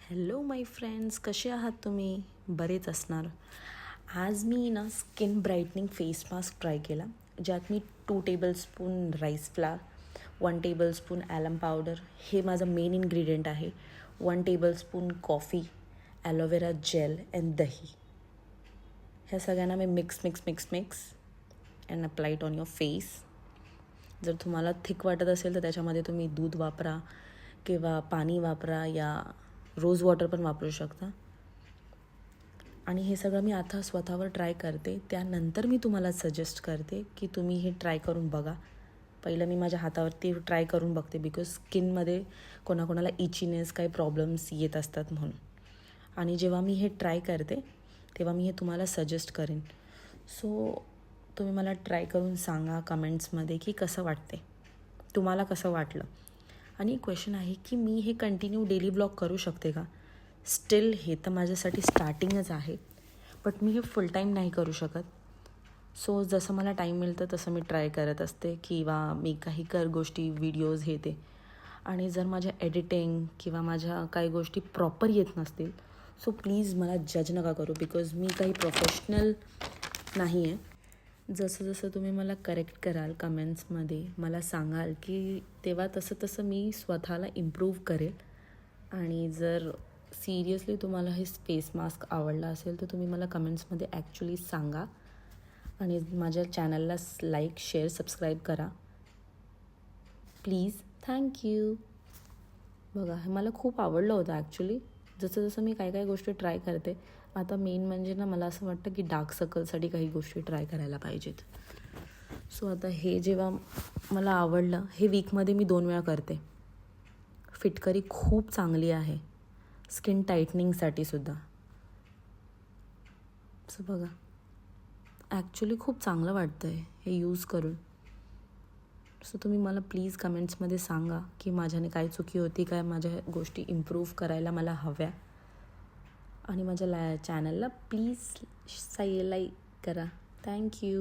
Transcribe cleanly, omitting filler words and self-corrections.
Hello माय friends, कसे आहात तुम्ही? बरेच असणार. आज मी ना skin brightening face mask try केला, ज्यात मी 2 tablespoon rice flour, 1 tablespoon alum powder हे माझं मेन इन्ग्रेडियंट आहे, 1 tablespoon coffee, aloe vera gel and दही. ह्या सगळ्यांना मी mix and apply it on your face. जर तुम्हाला थिक वाटत असेल तर त्याच्यामध्ये तुम्ही दूध वापरा किंवा पाणी वापरा या रोज वॉटर पण वापरू शकता. आणि हे सगळं मी आता स्वतःवर ट्राय करते, त्यानंतर मी तुम्हाला सजेस्ट करते की तुम्ही हे ट्राय करून बघा. पहिलं मी माझ्या हातावरती ट्राय करून बघते, बिकॉज स्किनमध्ये कोणाकोणाला इचीनेस काही प्रॉब्लेम्स येत असतात म्हणून. आणि जेव्हा मी हे ट्राय करते तेव्हा मी हे तुम्हाला सजेस्ट करेन. सो तुम्ही मला ट्राय करून सांगा कमेंट्समध्ये की कसं वाटते, तुम्हाला कसं वाटलं. आणि क्वेश्चन आहे की मी हे कंटिन्यू डेली ब्लॉग करू शकते का? स्टिल हे तर माझ्यासाठी स्टार्टिंगच आहे, बट मी हे फुल टाईम नाही करू शकत. सो जसं मला टाईम मिळतं तसं मी ट्राय करत असते किंवा मी काही गोष्टी व्हिडिओज हे ते. आणि जर माझ्या एडिटिंग किंवा माझ्या काही गोष्टी प्रॉपर येत नसतील सो प्लीज मला जज नका करू, बिकॉज मी काही प्रोफेशनल नाही आहे. जसं जसं तुम्ही मला करेक्ट कराल कमेंट्समध्ये, मला सांगाल की तेव्हा तसं मी स्वतःला इम्प्रूव्ह करेल. आणि जर सिरियसली तुम्हाला हे फेस मास्क आवडला असेल तर तुम्ही मला कमेंट्समध्ये ॲक्च्युली सांगा. आणि माझ्या चॅनलला लाईक, शेअर, सबस्क्राईब करा प्लीज. थँक्यू. बघा, हे मला खूप आवडलं होतं ॲक्च्युली. जसं जसं मी काय गोष्टी ट्राय करते, आता मेन म्हणजे ना मला असं वाटतं की डार्क सर्कलसाठी काही गोष्टी ट्राय करायला पाहिजेत. सो आता हे जेव्हा मला आवडलं, हे वीकमध्ये मी 2 वेळा करते. फिटकरी खूप चांगली आहे स्किन टाईटनिंगसाठी सुद्धा. सो बघा, ॲक्च्युली खूप चांगलं वाटतं आहे हे यूज करून. सो तुम्ही मला प्लीज कमेंट्समध्ये सांगा की माझ्याने काय चुकी होती, काय माझ्या गोष्टी इम्प्रूव्ह करायला मला हव्या. आणि माझ्या चॅनलला प्लीज लाईक करा. थँक्यू.